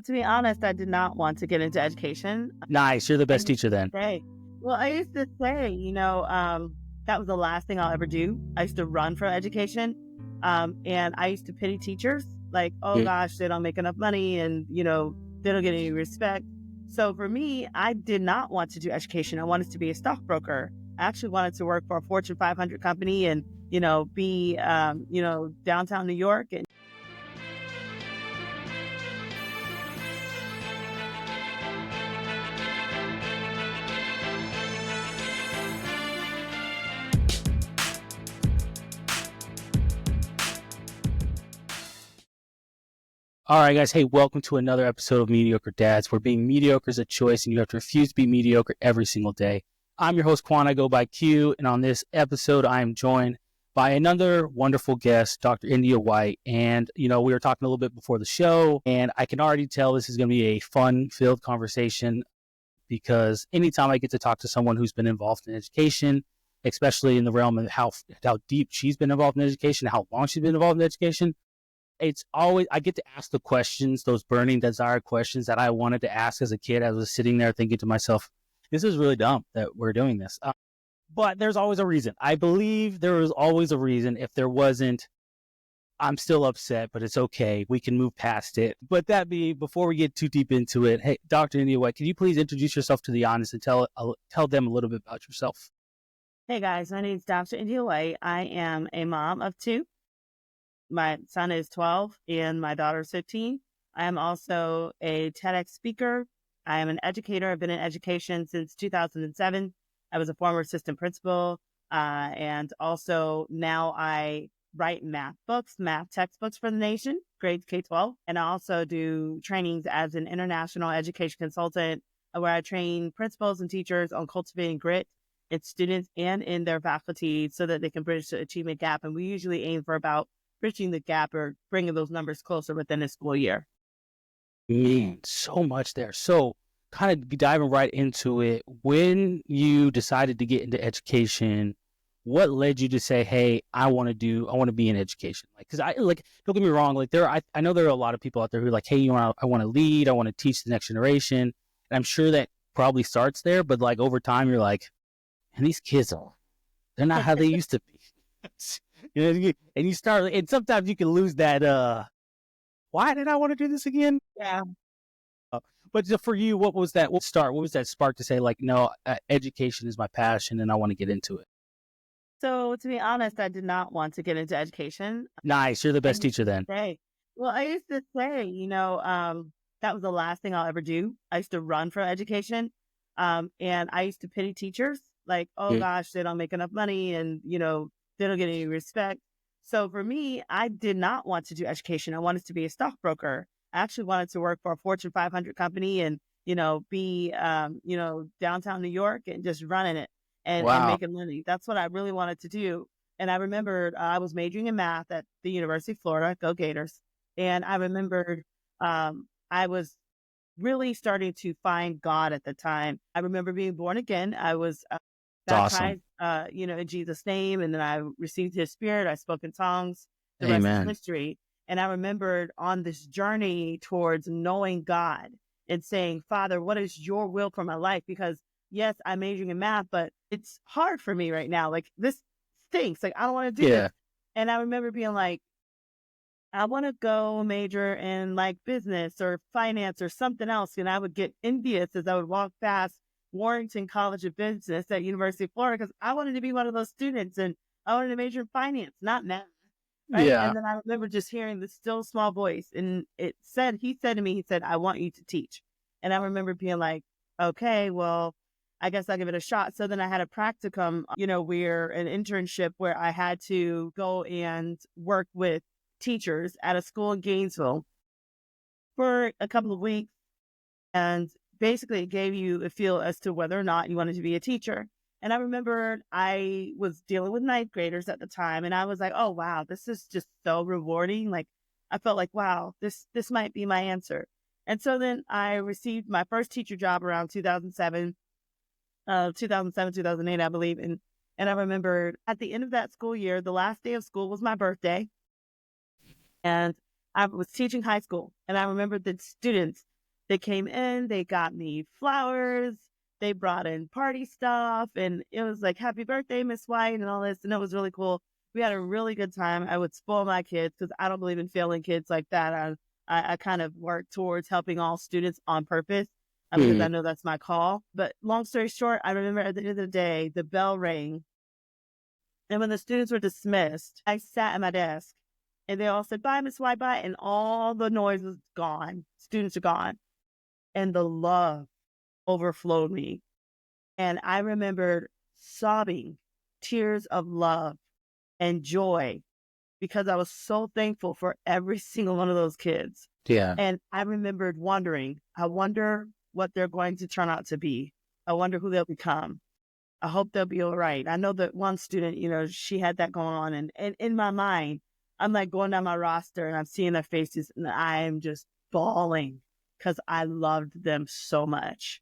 So to be honest, I did not want to get into education. Nice. You're the I best used teacher to then. say, I used to say, that was the last thing I'll ever do. I used to run from education. And I used to pity teachers like, oh Mm. gosh, they don't make enough money and, they don't get any respect. So for me, I did not want to do education. I wanted to be a stockbroker. I actually wanted to work for a Fortune 500 company and, be, downtown New York. And All right, guys. Hey, welcome to another episode of Mediocre Dads, where being mediocre is a choice and you have to refuse to be mediocre every single day. I'm your host, Queon. I go by Q. And on this episode, I am joined by another wonderful guest, Dr. India White. And, we were talking a little bit before the show, and I can already tell this is going to be a fun-filled conversation because anytime I get to talk to someone who's been involved in education, especially in the realm of how deep she's been involved in education, how long she's been involved in education, it's always, I get to ask the questions, those burning desire questions that I wanted to ask as a kid. I was sitting there thinking to myself, this is really dumb that we're doing this. But there's always a reason. I believe there was always a reason. If there wasn't, I'm still upset, but it's okay. We can move past it. But before we get too deep into it, hey, Dr. India White, can you please introduce yourself to the audience and tell them a little bit about yourself? hey guys, my name is Dr. India White. I am a mom of two. My son is 12 and my daughter is 15. I am also a TEDx speaker. I am an educator. I've been in education since 2007. I was a former assistant principal. And also now I write math textbooks for the nation, grades K-12. And I also do trainings as an international education consultant where I train principals and teachers on cultivating grit in students and in their faculty so that they can bridge the achievement gap. And we usually aim for about bridging the gap or bringing those numbers closer within a school year. So much there. So kind of diving right into it, when you decided to get into education, what led you to say, hey, I want to be in education? Because don't get me wrong, I know there are a lot of people out there who are like, hey, I want to lead, I want to teach the next generation. And I'm sure that probably starts there, but like over time, you're like, and these kids they're not how they used to be. And you start, and sometimes you can lose that, why did I want to do this again? Yeah. But for you, what was that spark to say, like, no, education is my passion and I want to get into it? So to be honest, I did not want to get into education. Nice. You're the best teacher then. I used to say, that was the last thing I'll ever do. I used to run from education. And I used to pity teachers like, oh gosh, they don't make enough money and, they don't get any respect. So for me, I did not want to do education. I wanted to be a stockbroker. I actually wanted to work for a Fortune 500 company and, be, downtown New York and just running it and making money. That's what I really wanted to do. And I remembered I was majoring in math at the University of Florida, go Gators. And I remembered I was really starting to find God at the time. I remember being born again. I was baptized, in Jesus' name. And then I received his spirit. I spoke in tongues. The rest is history. And I remembered on this journey towards knowing God and saying, Father, what is your will for my life? Because yes, I'm majoring in math, but it's hard for me right now. Like this stinks. Like I don't want to do this. And I remember being like, I want to go major in like business or finance or something else. And I would get envious as I would walk past Warrington College of Business at University of Florida because I wanted to be one of those students and I wanted to major in finance, not math. Right. Yeah. And then I remember just hearing this still small voice and he said to me, I want you to teach. And I remember being like, okay, well, I guess I'll give it a shot. So then I had a practicum, where an internship where I had to go and work with teachers at a school in Gainesville for a couple of weeks. And basically it gave you a feel as to whether or not you wanted to be a teacher. And I remember I was dealing with ninth graders at the time. And I was like, oh, wow, this is just so rewarding. Like, I felt like, wow, this might be my answer. And so then I received my first teacher job around 2007, 2008, I believe. And I remember at the end of that school year, the last day of school was my birthday. And I was teaching high school, and I remember the students, they came in, they got me flowers, they brought in party stuff, and it was like, happy birthday, Miss White, and all this. And it was really cool. We had a really good time. I would spoil my kids because I don't believe in failing kids like that. I kind of work towards helping all students on purpose because I Mm. know that's my call. But long story short, I remember at the end of the day, the bell rang. And when the students were dismissed, I sat at my desk and they all said, bye, Miss White, bye. And all the noise was gone. Students are gone. And the love overflowed me. And I remembered sobbing tears of love and joy because I was so thankful for every single one of those kids. Yeah. And I remembered wondering, I wonder what they're going to turn out to be. I wonder who they'll become. I hope they'll be all right. I know that one student, she had that going on. And in my mind, I'm like going down my roster and I'm seeing their faces and I am just bawling because I loved them so much.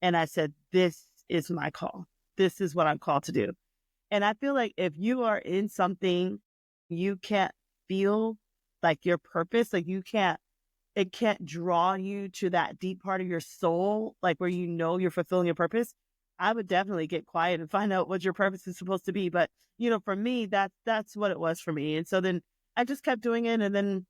And I said, this is my call. This is what I'm called to do. And I feel like if you are in something, you can't feel like your purpose, like it can't draw you to that deep part of your soul, like where you're fulfilling your purpose. I would definitely get quiet and find out what your purpose is supposed to be. But, for me, that's what it was for me. And so then I just kept doing it. And then,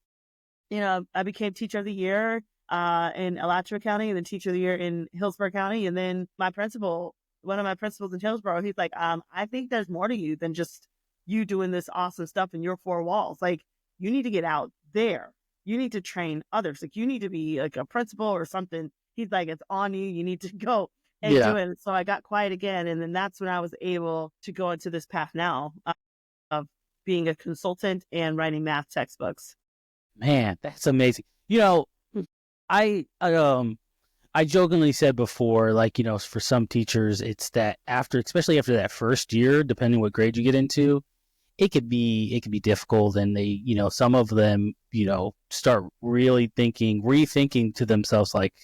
I became teacher of the year in Alachua County and then teacher of the year in Hillsborough County. And then one of my principals in Hillsborough, he's like, I think there's more to you than just you doing this awesome stuff in your four walls. Like, you need to get out there. You need to train others. Like, you need to be like a principal or something. He's like, it's on you. You need to go and Yeah. do it. So I got quiet again. And then that's when I was able to go into this path now of being a consultant and writing math textbooks. Man, that's amazing. I jokingly said before, like, for some teachers, it's that especially after that first year, depending what grade you get into, it could be difficult. And they, some of them, start really rethinking to themselves, like,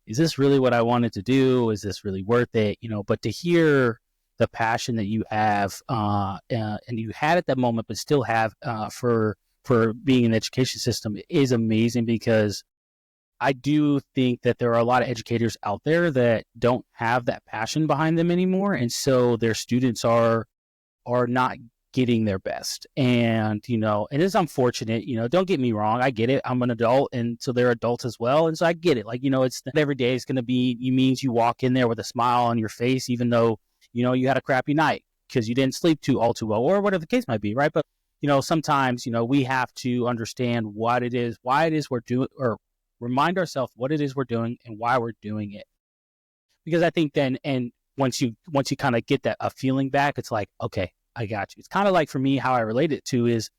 is this really what I wanted to do? Is this really worth it? But to hear the passion that you have, and you had at that moment, but still have, for being in the education system is amazing, because I do think that there are a lot of educators out there that don't have that passion behind them anymore. And so their students are not getting their best. And, it is unfortunate, don't get me wrong. I get it. I'm an adult, and so they're adults as well. And so I get it. Like, it's not every day is going to be, means you walk in there with a smile on your face, even though, you had a crappy night because you didn't sleep all too well, or whatever the case might be. Right. But, sometimes, we have to understand why it is we're doing, or remind ourselves what it is we're doing and why we're doing it. Because I think then, and once you kind of get a feeling back, it's like, okay, I got you. It's kind of like, for me, how I relate it to is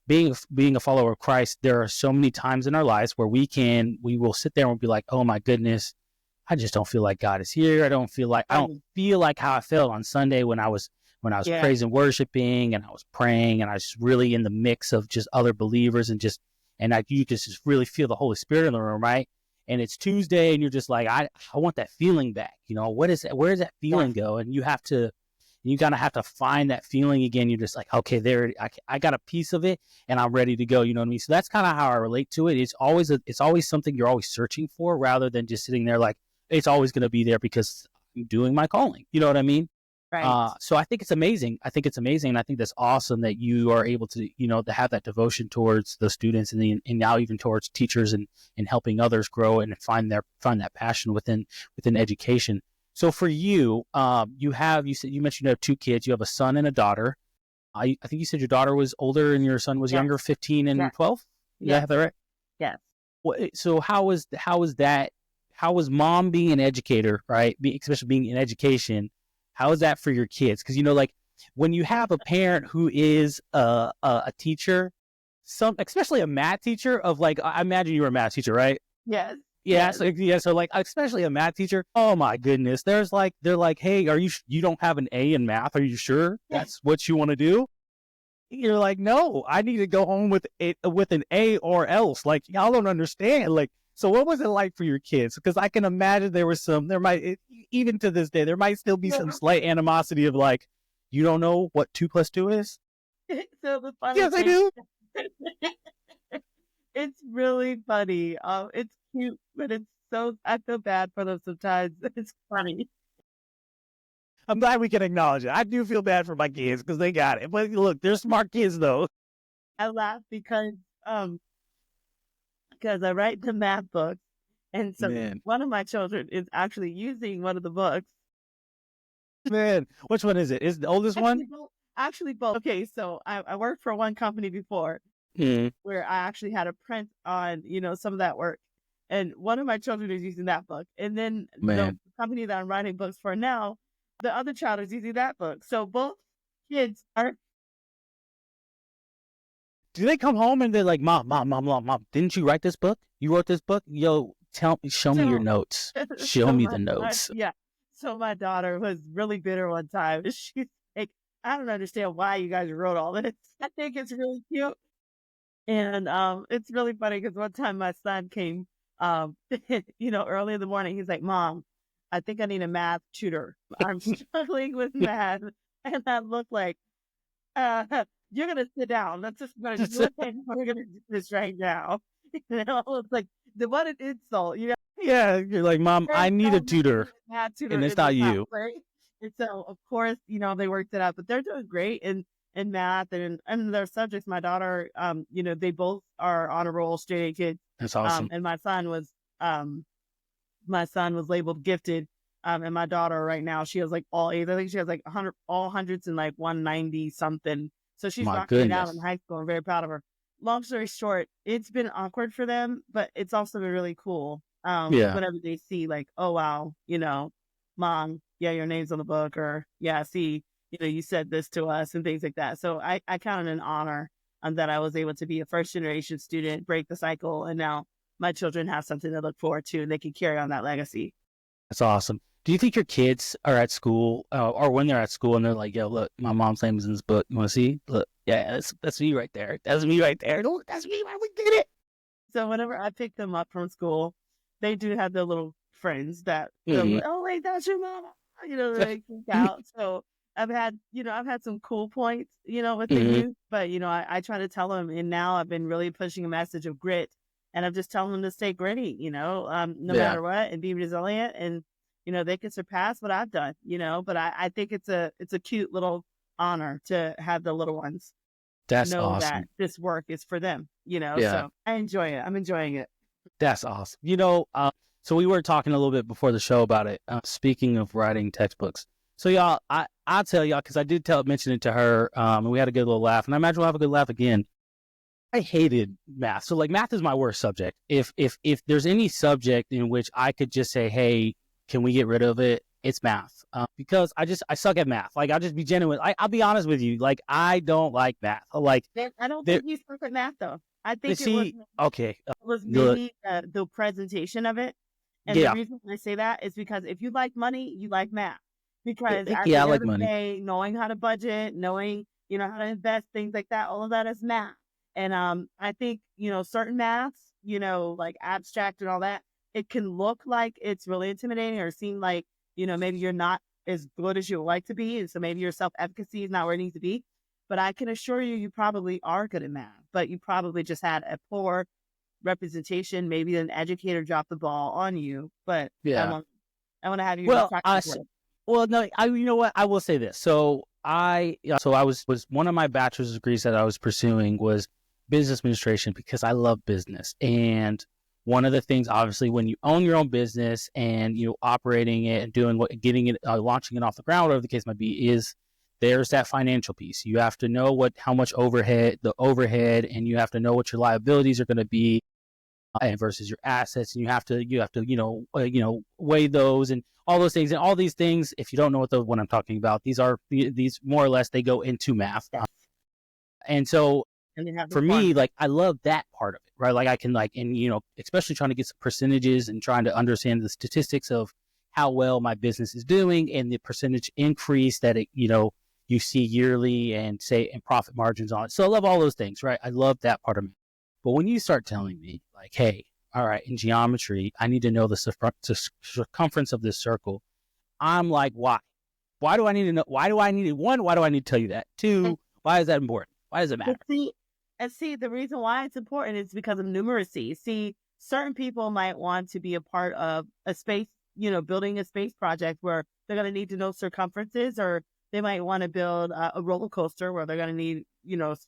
being a follower of Christ. There are so many times in our lives where we will sit there and be like, oh my goodness, I just don't feel like God is here. I don't feel like how I felt on Sunday when I was praising, worshiping, and I was praying, and I was really in the mix of just other believers, and you just really feel the Holy Spirit in the room, right? And it's Tuesday, and you're just like, I want that feeling back. Where does that feeling go? And you kind of have to find that feeling again. You're just like, okay, there, I got a piece of it, and I'm ready to go. You know what I mean? So that's kind of how I relate to it. It's always something you're always searching for, rather than just sitting there like, it's always going to be there because I'm doing my calling. You know what I mean? Right. So I think it's amazing. And I think that's awesome that you are able to, to have that devotion towards the students, and now even towards teachers, and helping others grow and find that passion within education. So for you, you mentioned you have two kids. You have a son and a daughter. I think you said your daughter was older and your son was younger, 15 and 12. Did I have that right? Yes. So how was that? How was mom being an educator, right? Especially being in education. How is that for your kids? Because, like, when you have a parent who is a teacher, especially a math teacher I imagine you were a math teacher, right? Yes. Yeah. So like, especially a math teacher. Oh my goodness. They're like, hey, you don't have an A in math? Are you sure that's what you want to do? You're like, no, I need to go home with an A or else. Like, y'all don't understand. Like, so what was it like for your kids? Because I can imagine even to this day, there might still be some slight animosity of like, you don't know what 2 + 2 is? So the funny Yes, I thing, do. It's really funny. It's cute, but I feel bad for them sometimes. It's funny. I'm glad we can acknowledge it. I do feel bad for my kids because they got it. But look, they're smart kids though. I laugh um because I write the math books, and so Man, one of my children is actually using one of the books. man, which one is it? Is it the oldest one? Actually both. Okay, so I worked for one company before Mm, where I actually had a print on, some of that work. And one of my children is using that book. And then the man, company that I'm writing books for now, the other child is using that book. So both kids are do they come home and they're like, mom, didn't you write this book? You wrote this book? Yo, show me your so notes. Show so me my the notes. yeah. So my daughter was really bitter one time. She's like, I don't understand why you guys wrote all this. I think it's really cute. And it's really funny because one time my son came, um, early in the morning. He's like, "Mom, I think I need a math tutor. I'm struggling with math." And I look like, "You're gonna sit down. Let's just gonna do it. And we're gonna do this right now." It's like the what an insult. Yeah, you're like, mom, There's I need a no tutor, math tutor and it's in this not house, you. right? And so, of course, they worked it out, but they're doing great in math and their subjects. My daughter, they both are on a roll, straight A kids. That's awesome. And my son was labeled gifted. And my daughter right now, she has like all A's. I think she has like 100, all hundreds and like 190 something. So she's My rocking it out in goodness. high school. I'm very proud of her. Long story short, it's been awkward for them, but it's also been really cool. Yeah, Whenever they see like, oh wow, mom, yeah, your name's on the book, or yeah, see, you said this to us and things like that. So I count it an honor that I was able to be a first generation student, break the cycle, and now my children have something to look forward to and they can carry on that legacy. that's awesome. Do you think your kids are at school, or when they're at school and they're like, yo, look, my mom's name is in this book. You want to see? Look, yeah, that's me right there. That's me right there. Look, that's me. We did it. So whenever I pick them up from school, they do have their little friends that they'll be Mm-hmm. like, oh wait, that's your mama. They freak out. So I've had some cool points, with the Mm-hmm. youth, but I try to tell them, and now I've been really pushing a message of grit, and I'm just telling them to stay gritty, no Yeah, matter what, and be resilient, and they can surpass what I've done, but I think it's a cute little honor to have the little ones that's know that awesome. this work is for them, Yeah, so I enjoy it. I'm enjoying it. that's awesome. So we were talking a little bit before the show about it. Speaking of writing textbooks, so y'all, I'll tell y'all because I did mention it to her, and we had a good little laugh, and I imagine we'll have a good laugh again. I hated math. So like math is my worst subject. If there's any subject in which I could just say, hey, can we get rid of it? It's math. Because I suck at math. Like I'll just be genuine. I'll be honest with you. Like I don't like math. Like I don't there, think you suck at math though. I they think see. Okay. it was Good. maybe the presentation of it. And the Yeah. reason I say that is because if you like money, you like math. Because at Yeah. I the end like of the money. day, knowing how to budget, knowing, how to invest, things like that, all of that is math. And I think, certain maths, like abstract and all that, it can look like it's really intimidating or seem like, maybe you're not as good as you would like to be. And so maybe your self-efficacy is not where it needs to be. But I can assure you, you probably are good at math, but you probably just had a poor representation. Maybe an educator dropped the ball on you, but Yeah. I want to have you Well, practice with. well, no, you know what? I will say this. So I was one of my bachelor's degrees that I was pursuing was business administration because I love business. And one of the things, obviously, when you own your own business and operating it and doing getting it, launching it off the ground, whatever the case might be, is there's that financial piece. You have to know how much the overhead, and you have to know what your liabilities are going to be and versus your assets, and you have to weigh those and all those things, and all these things. If you don't know what I'm talking about, these more or less they go into math. Yes. And so And they have the for me, formula. like I love that part of it, right? Like I can and especially trying to get some percentages and trying to understand the statistics of how well my business is doing and the percentage increase that you see yearly and profit margins on it. So I love all those things, right? I love that part of me. But when you start telling me like, hey, all right, in geometry, I need to know the circumference of this circle. I'm like, why? Why do I need to know? Why do I need it? One, why do I need to tell you that? And, Two, why is that important? Why does it matter? but see, And see, the reason why it's important is because of numeracy. See, certain people might want to be a part of a space, building a space project where they're going to need to know circumferences, or they might want to build a roller coaster where they're going to need,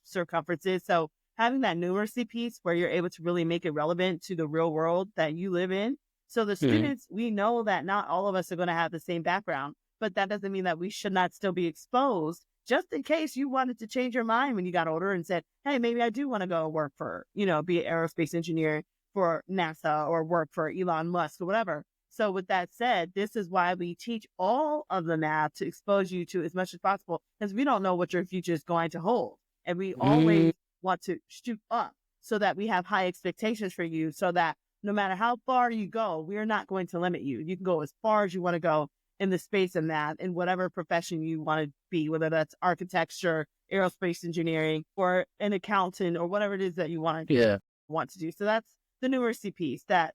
circumferences. So having that numeracy piece where you're able to really make it relevant to the real world that you live in. So the Mhm. students, we know that not all of us are going to have the same background, but that doesn't mean that we should not still be exposed just in case you wanted to change your mind when you got older and said, hey, maybe I do want to go work for, be an aerospace engineer for NASA or work for Elon Musk or whatever. So with that said, this is why we teach all of the math to expose you to as much as possible, because we don't know what your future is going to hold. And we Mm, always want to shoot up so that we have high expectations for you, so that no matter how far you go, we're not going to limit you. You can go as far as you want to go in the space of math in whatever profession you want to be, whether that's architecture, aerospace engineering, or an accountant, or whatever it is that you yeah. want to do. So that's the numeracy piece that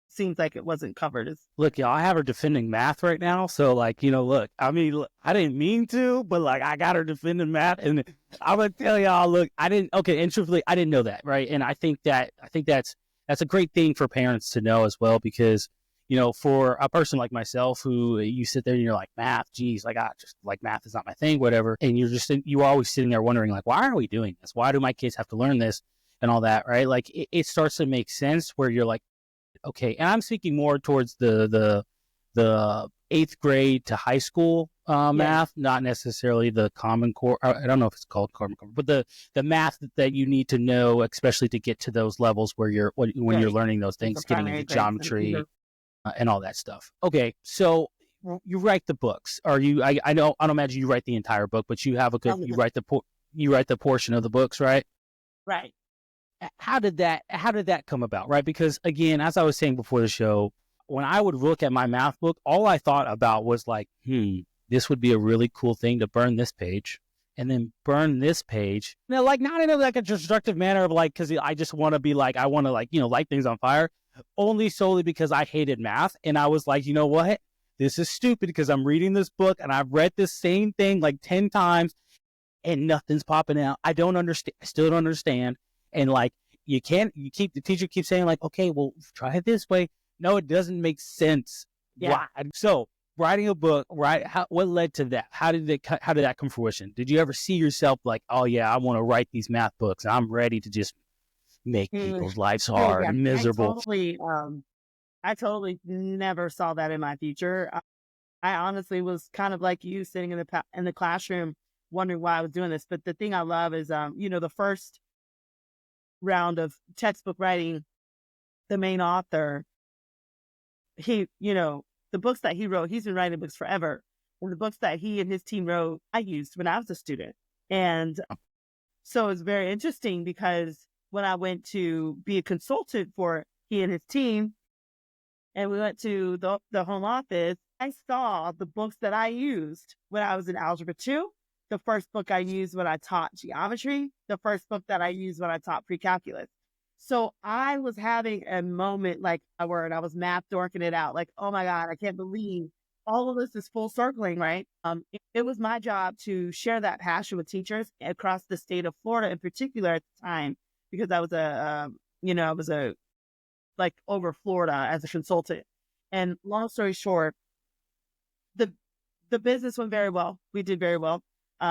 seems like it wasn't covered as. Look, y'all, I have her defending math right now. So, like, look, I mean, look, I didn't mean to, but like, I got her defending math, and I'm gonna tell y'all, look, I didn't. Okay, and truthfully, I didn't know that, right? And I think that's a great thing for parents to know as well, because for a person like myself, who you sit there and you're like, math, geez, like, I just like math is not my thing, whatever, and you're always sitting there wondering, like, why are we doing this? Why do my kids have to learn this and all that, right? Like, it starts to make sense where you're like, okay, and I'm speaking more towards the eighth grade to high school Yeah, math, not necessarily the Common Core. I don't know if it's called Common Core, but the math that you need to know, especially to get to those levels where when you're right. learning those Like the things, getting primary into grades. Mhm. geometry and all that stuff. Okay, so you write the books. Are you? I know. I don't imagine you write the entire book, but you have a good. You write the portion of the books, right? Right. How did that come about, right? Because again, as I was saying before the show, when I would look at my math book, all I thought about was like, this would be a really cool thing to burn this page and then burn this page. Now, like, not in like a destructive manner of like, because I just want to be like, I want to like, light things on fire, only solely because I hated math. And I was like, you know what? This is stupid because I'm reading this book and I've read this same thing like 10 times and nothing's popping out. I don't understand. I still don't understand. And like, the teacher keeps saying like, okay, well, try it this way. No, it doesn't make sense. Yeah. Why? So writing a book, right? What led to that? How did that come to fruition? Did you ever see yourself like, oh yeah, I want to write these math books. I'm ready to just make Mm, people's lives yeah, hard yeah. and miserable. I totally never saw that in my future. I honestly was kind of like you, sitting in the classroom wondering why I was doing this. But the thing I love is, the first round of textbook writing, the main author, he, the books that he wrote, he's been writing books forever. And the books that he and his team wrote, I used when I was a student. And so it's very interesting because when I went to be a consultant for he and his team, and we went to the home office, I saw the books that I used when I was in Algebra 2, the first book I used when I taught geometry, the first book that I used when I taught pre-calculus. So I was having a moment like a word, I was math dorking it out, like, oh my God, I can't believe all of this is full circling, right? It was my job to share that passion with teachers across the state of Florida in particular at the time, because I was a like over Florida as a consultant. And long story short, the the business went very well. We did very well.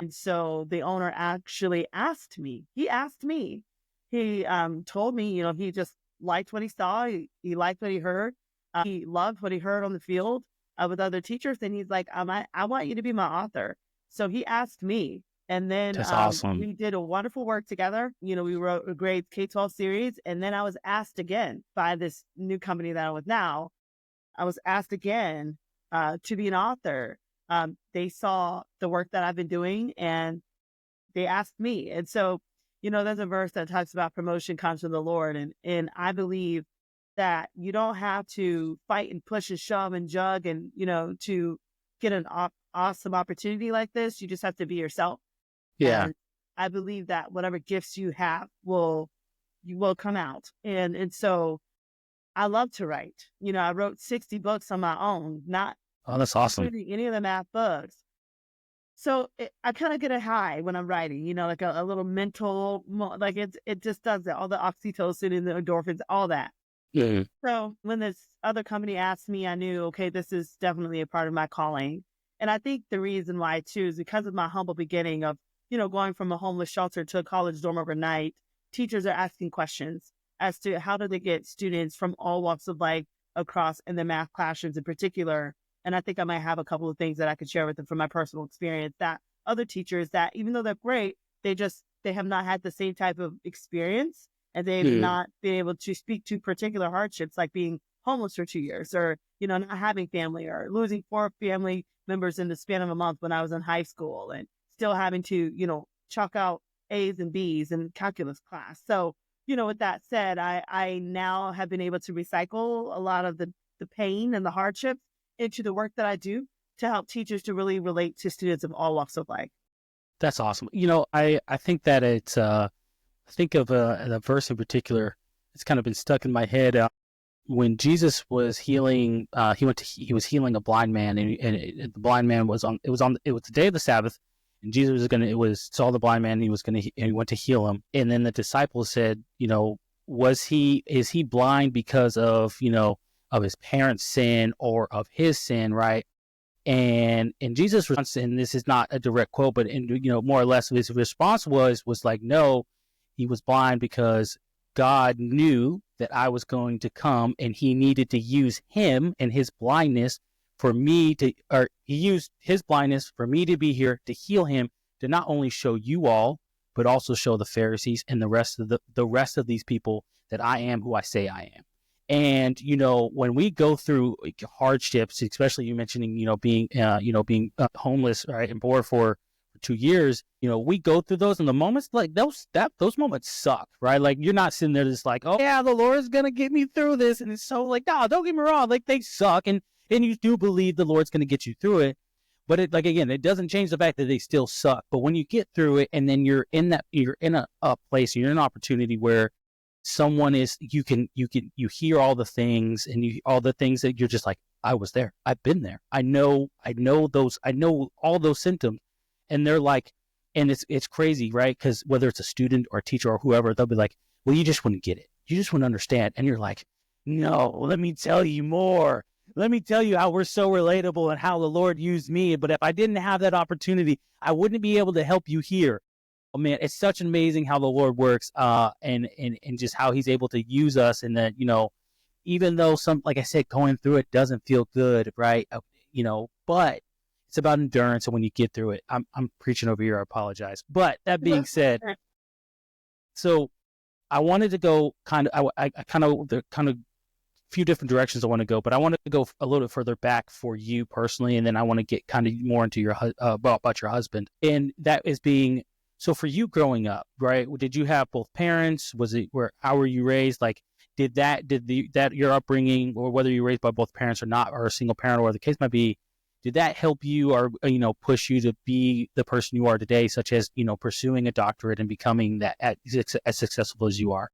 So the owner actually asked me. He asked me. He told me, he just liked what he saw. He liked what he heard. He loved what he heard on the field with other teachers. And he's like, I want you to be my author. So he asked me. And then That's awesome. we did a wonderful work together. We wrote a great K-12 series. And then I was asked again by this new company that I'm with now. I was asked again to be an author. They saw the work that I've been doing and they asked me. And so, there's a verse that talks about promotion comes from the Lord. And I believe that you don't have to fight and push and shove and jug and, to get an awesome opportunity like this. You just have to be yourself. Yeah. And I believe that whatever gifts you have will come out. And so I love to write. I wrote 60 books on my own, not Oh, that's awesome. including any of the math books. So I kind of get a high when I'm writing, like a little mental, like it just does it. All the oxytocin and the endorphins, all that. Mhm. So when this other company asked me, I knew, okay, this is definitely a part of my calling. And I think the reason why too is because of my humble beginning of, going from a homeless shelter to a college dorm overnight. Teachers are asking questions as to how do they get students from all walks of life across in the math classrooms in particular. And I think I might have a couple of things that I could share with them from my personal experience that other teachers that even though they're great, they have not had the same type of experience and they've Mhm. not been able to speak to particular hardships like being homeless for 2 years or, not having family or losing 4 family members in the span of a month when I was in high school and still having to, chalk out A's and B's in calculus class. So, with that said, I now have been able to recycle a lot of the pain and the hardships into the work that I do to help teachers to really relate to students of all walks of life. That's awesome. I think that it's I think of a verse in particular. It's kind of been stuck in my head. When Jesus was healing, he was healing a blind man, the blind man was on. It was the day of the Sabbath, and Jesus was saw the blind man. And he went to heal him, and then the disciples said, is he blind because of of his parents' sin or of his sin, right? And Jesus' response, and this is not a direct quote, but more or less his response was like, no, he was blind because God knew that I was going to come, and he needed to use him and his blindness or he used his blindness for me to be here to heal him, to not only show you all, but also show the Pharisees and the rest of these people that I am who I say I am. And when we go through hardships, especially you mentioning being homeless, right, and poor for 2 years, we go through those, and the moments like those moments suck, right? Like you're not sitting there just like, oh yeah, the Lord's gonna get me through this, and it's so like, no, don't get me wrong, like they suck, and you do believe the Lord's gonna get you through it, but it, like, again, it doesn't change the fact that they still suck. But when you get through it, and then you're in a place, you're in an opportunity where someone is you hear all the things, and you all the things that you're just like, I was there, I've been there, I know all those symptoms, and they're like, and it's crazy, right? Because whether it's a student or a teacher or whoever, they'll be like, well, you just wouldn't get it, you just wouldn't understand, and you're like, no, let me tell you more, let me tell you how we're so relatable and how the Lord used me, but if I didn't have that opportunity, I wouldn't be able to help you here. Oh man, it's such amazing how the Lord works, and just how He's able to use us, and that even though like I said, going through it doesn't feel good, right? But it's about endurance, and when you get through it, I'm preaching over here. I apologize, but that being said, so I wanted to go I kind of few different directions I want to go, but I want to go a little bit further back for you personally, and then I want to get kind of more into your about your husband, and that is being so for you growing up, right? Did you have both parents? Was it how were you raised? Like, that your upbringing, or whether you were raised by both parents or not, or a single parent, or whatever the case might be, did that help you, or push you to be the person you are today, such as pursuing a doctorate and becoming that as successful as you are?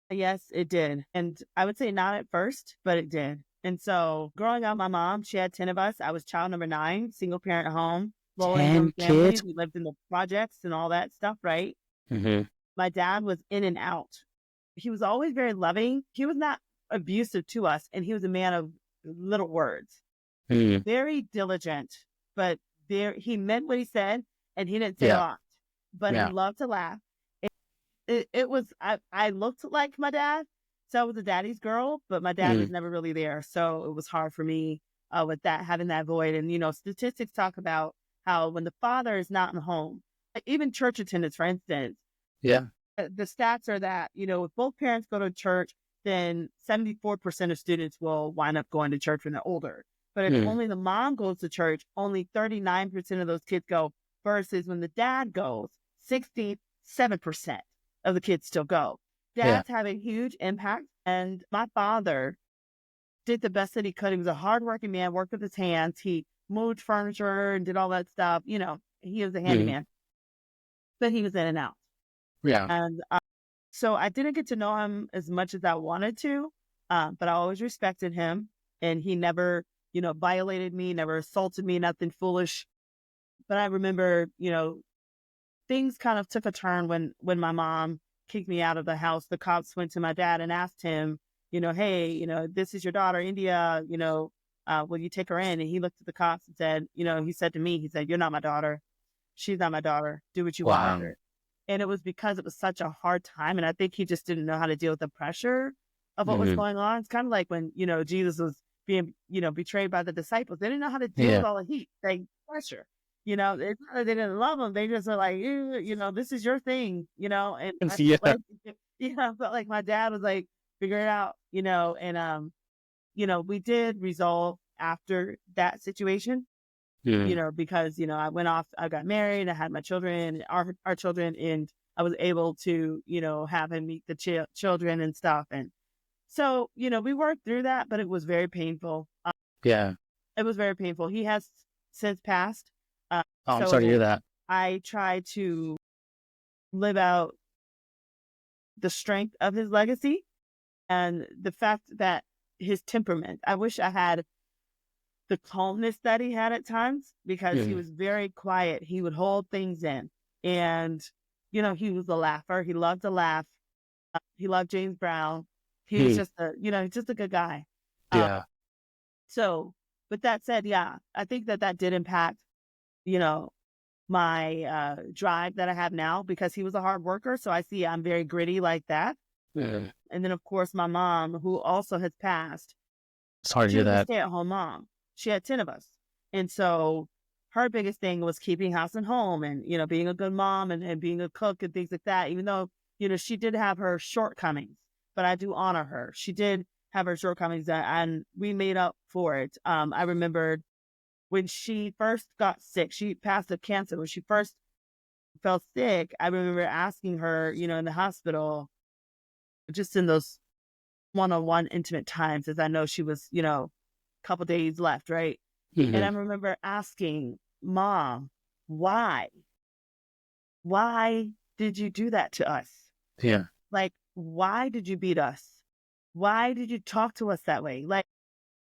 Yes, it did. And I would say not at first, but it did. And so growing up, my mom, she had 10 of us. I was child number 9, single parent home, low income 10 family. kids. We lived in the projects and all that stuff, right? Mm-hmm. My dad was in and out. He was always very loving. He was not abusive to us, and he was a man of little words, Mm-hmm. very diligent, but he meant what he said, and he didn't say a Yeah. lot, but he Yeah. loved to laugh. It was I looked like my dad, so I was a daddy's girl, but my dad Mm-hmm. was never really there, so it was hard for me, with that having that void, and, statistics talk about how when the father is not in the home, like, even church attendance, for instance, Yeah. the stats are that, if both parents go to church, then 74% of students will wind up going to church when they're older. But if Mm-hmm. only the mom goes to church, only 39% of those kids go, versus when the dad goes, 67% of the kids still go. Yeah. Dads have a huge impact. And my father did the best that he could. He was a hardworking man, worked with his hands. He moved furniture and did all that stuff. He was a Mm-hmm. handyman, but he was in and out. Yeah. And so I didn't get to know him as much as I wanted to, but I always respected him. And he never, violated me, never assaulted me, nothing foolish. But I remember, things kind of took a turn when my mom kicked me out of the house. The cops went to my dad and asked him, hey, this is your daughter, India, will you take her in? And he looked at the cops and said, he said to me, he said, you're not my daughter. She's not my daughter. Do what you want with Wow. her. And it was because it was such a hard time. And I think he just didn't know how to deal with the pressure of what was Hmm. going on. It's kind of like when, Jesus was being, betrayed by the disciples. They didn't know how to deal with Yeah. all the heat, like pressure. It's not that they didn't love him. They just were like, this is your thing, and I felt Yeah. like, I felt like my dad was like, figure it out, and, we did resolve after that situation, Mm. because, I went off, I got married, I had my children, our children, and I was able to, have him meet the children and stuff. And so, we worked through that, but it was very painful. Yeah. It was very painful. He has since passed. Uh, Oh, I'm sorry to hear so that. I try to live out the strength of his legacy and the fact that his temperament. I wish I had the calmness that he had at times because he Mm. was very quiet. He would hold things in. And, he was a laugher. He loved to laugh. He loved James Brown. He was Mm. just just a good guy. Uh, Yeah. so, with that said, yeah, I think that did impact, you know, my drive that I have now because he was a hard worker. So I see I'm very gritty like that. Mm. And then, of course, my mom, who also has passed, Sorry to she hear was a that. stay-at-home mom. She had 10 of us. And so her biggest thing was keeping house and home and, being a good mom and being a cook and things like that, even though, she did have her shortcomings, but I do honor her. She did have her shortcomings and we made up for it. I remembered when she first got sick, she passed of cancer. When she first felt sick, I remember asking her, in the hospital, just in those one-on-one intimate times, as I know she was, a couple days left, right? And I Hmm. remember asking, Mom, why? Why did you do that to us? Yeah. Like, why did you beat us? Why did you talk to us that way? Like,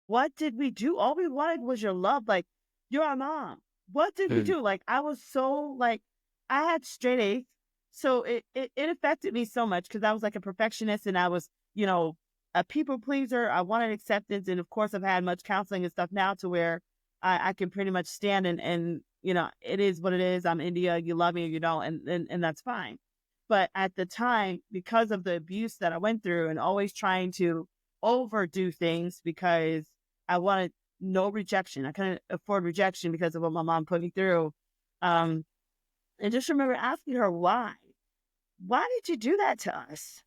what did we do? All we wanted was your love. Like, you're our mom. What did we Mm. do? Like, I was so like, I had straight A's. So it affected me so much because I was like a perfectionist and I was, a people pleaser. I wanted acceptance. And of course, I've had much counseling and stuff now to where I can pretty much stand and, it is what it is. I'm India. You love me or you don't. And that's fine. But at the time, because of the abuse that I went through and always trying to overdo things because I wanted no rejection. I couldn't afford rejection because of what my mom put me through. Um, and just remember asking her why. Why did you do that to us?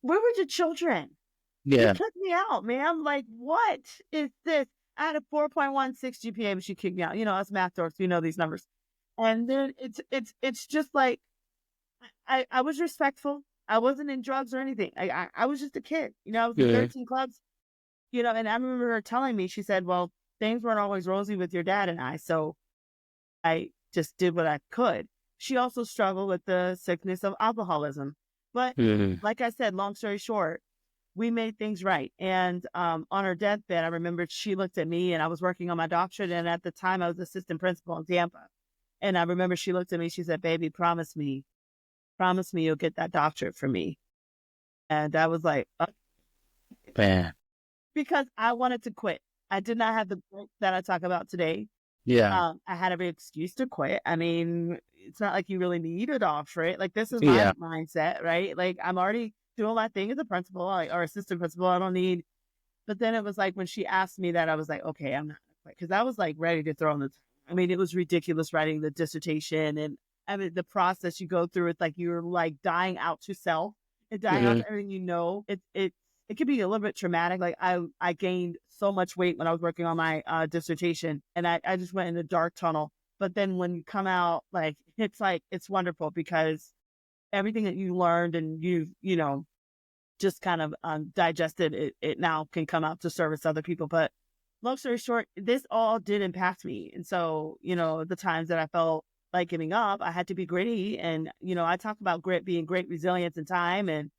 Where were your children? You Yeah. kicked me out, ma'am. Like, what is this? I had a 4.16 GPA, but she kicked me out. Us math dorks, we know these numbers. And then it's just like I was respectful. I wasn't in drugs or anything. I was just a kid. I was in Good. 13 clubs. And I remember her telling me, she said, well, things weren't always rosy with your dad and I. So I just did what I could. She also struggled with the sickness of alcoholism. But Mm. like I said, long story short, we made things right. And on her deathbed, I remembered she looked at me and I was working on my doctorate. And at the time, I was assistant principal in Tampa. And I remember she looked at me, she said, baby, promise me you'll get that doctorate for me. And I was like, Man. because I wanted to quit. I did not have the grit that I talk about today. Yeah. I had every excuse to quit. I mean, it's not like you really need a doctorate. Like this is my Yeah. mindset, right? Like I'm already doing my thing as a principal or assistant principal. I don't need. But then it was like when she asked me that, I was like, okay, I'm not gonna quit because I was like ready to throw in the. I mean, it was ridiculous writing the dissertation and I mean the process you go through. It's like you're like dying out to self and dying out Hmm. to everything you know. It could be a little bit traumatic. Like I gained so much weight when I was working on my dissertation and I just went in a dark tunnel. But then when you come out, like it's wonderful because everything that you learned and you just kind of digested it now can come out to service other people. But long story short, this all did impact me. And so, the times that I felt like giving up, I had to be gritty. And, I talk about grit being great resilience in time and,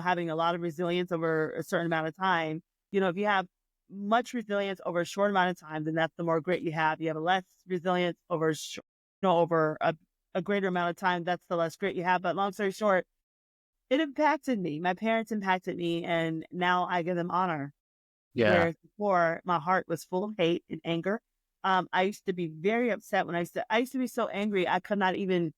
having a lot of resilience over a certain amount of time. If you have much resilience over a short amount of time, then that's the more grit you have. You have a less resilience over over a greater amount of time, that's the less grit you have. But long story short, it impacted me. My parents impacted me, and now I give them honor. Yeah. Whereas before, my heart was full of hate and anger. I used to be very upset when I used to be so angry I could not even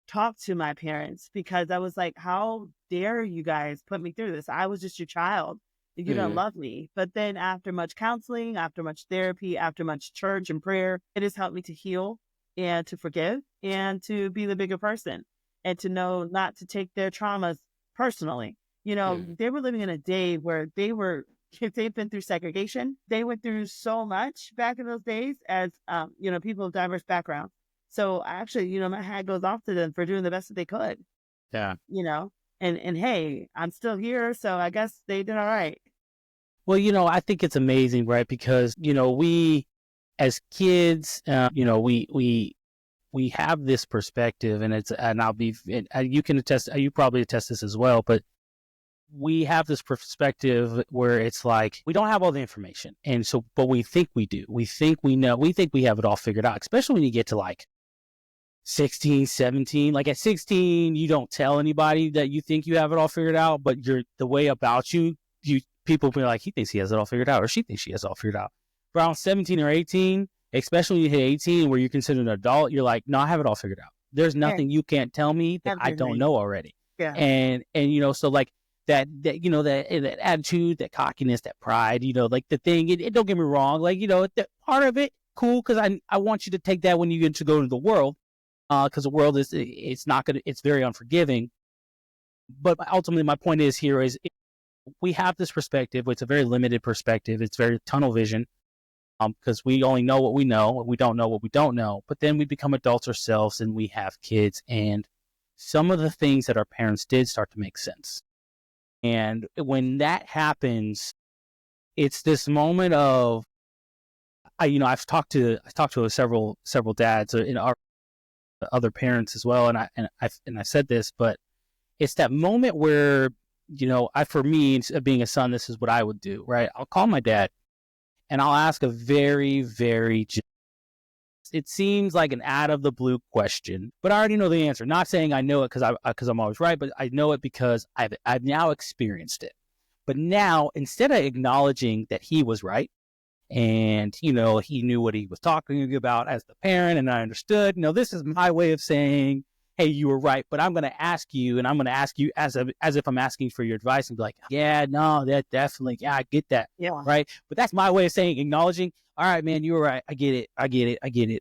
talk to my parents because I was like, how dare you guys put me through this? I was just your child. You don't Hmm. love me. But then after much counseling, after much therapy, after much church and prayer, it has helped me to heal and to forgive and to be the bigger person and to know not to take their traumas personally. Hmm. They were living in a day where if they've been through segregation, they went through so much back in those days as, people of diverse backgrounds. So actually, my hat goes off to them for doing the best that they could, Yeah. you know, and hey, I'm still here. So I guess they did all right. Well, I think it's amazing, right? Because, we as kids, we have this perspective, and you can attest, you probably attest this as well, but we have this perspective where it's like we don't have all the information. And so, but we think we do. We think we know, we think we have it all figured out, especially when you get to like 16, 17. Like at 16, you don't tell anybody that you think you have it all figured out, but the way about people be like, he thinks he has it all figured out, or she thinks she has it all figured out. Around 17 or 18, especially when you hit 18, where you're considered an adult, you're like, no, I have it all figured out. There's Yeah, nothing you can't tell me that I don't everything. know already. Yeah. And so like that attitude, that cockiness, that pride, like the thing, it don't get me wrong, like, the part of it, cool, because I want you to take that when you get to go into the world, because the world it's very unforgiving. But ultimately, my point is here is we have this perspective. It's a very limited perspective. It's very tunnel vision, because we only know what we know. We don't know what we don't know. But then we become adults ourselves and we have kids. And some of the things that our parents did start to make sense. And when that happens, it's this moment of, I've talked to several dads and our other parents as well. And I said this, but it's that moment where, for me, being a son, this is what I would do, right? I'll call my dad and I'll ask a very, very, it seems like an out of the blue question, but I already know the answer. Not saying I know it because I'm always right, but I know it because I've now experienced it. But now, instead of acknowledging that he was right, and he knew what he was talking about as the parent, and I understood, this is my way of saying, hey, you were right, but I'm going to ask you, and I'm going to ask you as if I'm asking for your advice, and be like, yeah, no, that definitely, yeah, I get that, Yeah. right? But that's my way of saying, acknowledging, all right, man, you were right, I get it,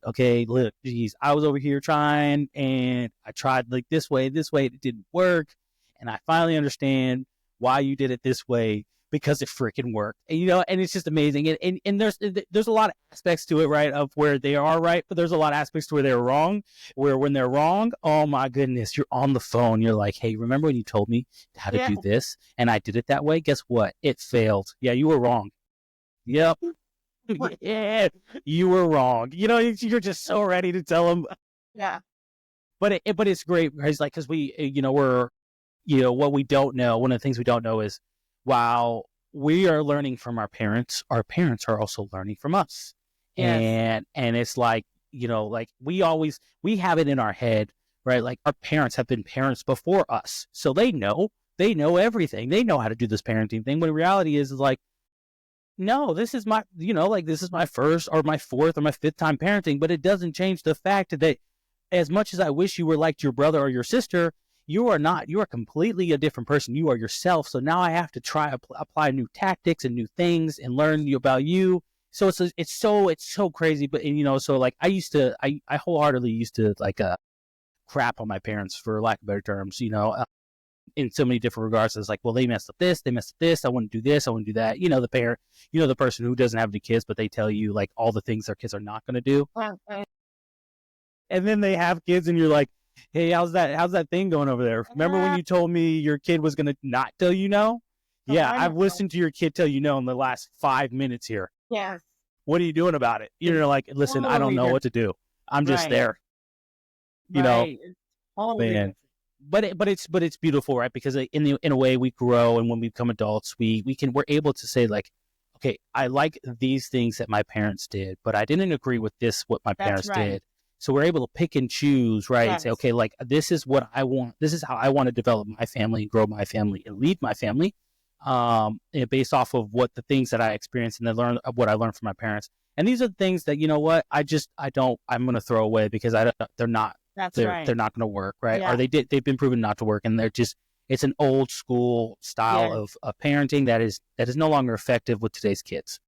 okay, look, geez, I was over here trying, and I tried like this way, it didn't work, and I finally understand why you did it this way, because it freaking worked. And it's just amazing. And there's a lot of aspects to it, right, of where they are right, but there's a lot of aspects to where they're wrong, where when they're wrong, oh my goodness, you're on the phone. You're like, hey, remember when you told me how to Yeah. do this and I did it that way? Guess what? It failed. Yeah, you were wrong. Yep. Yeah, you were wrong. You're just so ready to tell them. Yeah. But it's great because because we, we're, what we don't know, one of the things we don't know is, while we are learning from our parents are also learning from us. Yes. And it's like, like we have it in our head, right? Like our parents have been parents before us. So they know everything. They know how to do this parenting thing. When reality is like, no, this is this is my first or my fourth or my fifth time parenting, but it doesn't change the fact that as much as I wish you were like your brother or your sister, you are not. You are completely a different person. You are yourself. So now I have to try apply new tactics and new things and learn about you. So it's so crazy. But so like I wholeheartedly used to like crap on my parents, for lack of better terms. In so many different regards. It's like, well, they messed up this, they messed up this. I want to do this, I want to do that. The parent, the person who doesn't have any kids, but they tell you like all the things their kids are not going to do, and then they have kids and you're like, hey, how's that thing going over there? Remember when you told me your kid was going to not tell you no? Yeah, I I've know. listened to your kid tell you no in the last 5 minutes here. Yes. What are you doing about it? You're like, listen, I don't Totally know different. what to do. I'm just Right. there, you know, Right. It's totally man. different. But it's beautiful, right? Because in a way we grow, and when we become adults, we're able to say like, okay, I like these things that my parents did, but I didn't agree with this what my That's parents right. did. So we're able to pick and choose, right? And say, Yes. okay, like this is what I want. This is how I want to develop my family, grow my family, and lead my family, based off of what the things that I experienced and what I learned from my parents. And these are the things that, you know what, I'm going to throw away because they're not, That's they're right. not going to work, right? Or Yeah. they've been proven not to work, and it's an old school style Yeah. of parenting that is no longer effective with today's kids,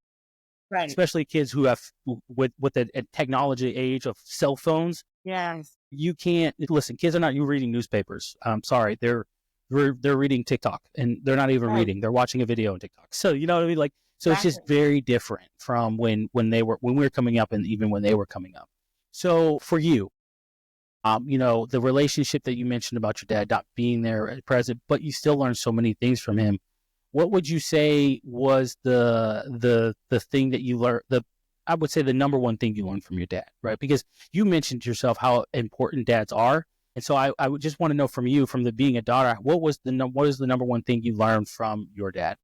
Right. especially kids who have with the technology age of cell phones. Yes. You can't listen. Kids are not reading newspapers. I'm sorry, they're reading TikTok, and they're not even Right. reading. They're watching a video on TikTok. So you know what I mean? Like, so it's just Exactly. very different from when we were coming up, and even when they were coming up. So for you, the relationship that you mentioned about your dad not being there at present, but you still learned so many things from him. What would you say was the thing that you learned? I would say the number one thing you learned from your dad, right? Because you mentioned to yourself how important dads are, and so I would just want to know from you, from the being a daughter, what is the number one thing you learned from your dad?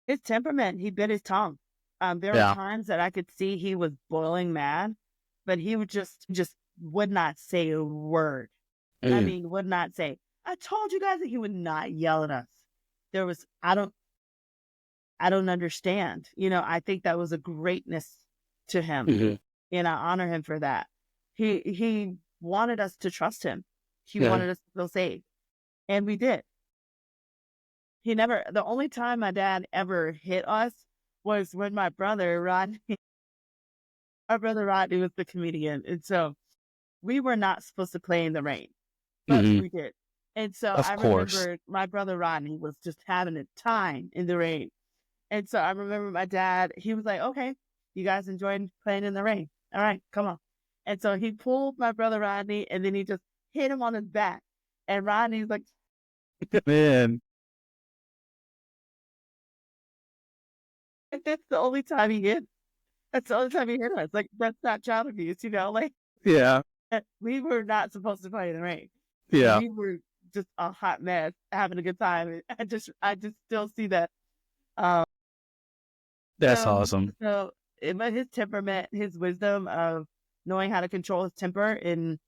His temperament, he bit his tongue. There were Yeah. times that I could see he was boiling mad, but he would just would not say a word. I Mm. mean, would not say, I told you guys that he would not yell at us. There was, I don't understand. I think that was a greatness to him. Mm-hmm. And I honor him for that. He wanted us to trust him. He Yeah. wanted us to feel safe. And we did. The only time my dad ever hit us was when my brother Rodney was the comedian. And so we were not supposed to play in the rain, but Mm-hmm. we did. And so I Of course. remember my brother Rodney was just having a time in the rain. And so I remember my dad, he was like, okay, you guys enjoyed playing in the rain. All right, come on. And so he pulled my brother Rodney and then he just hit him on his back. And Rodney's like, Man. that's the only time he hit. That's the only time he hit us. Like, that's not child abuse. Like, Yeah. we were not supposed to play in the rain. Yeah. We were just a hot mess, having a good time. I just still see that. Um, That's so, awesome. so but his temperament, his wisdom of knowing how to control his temper and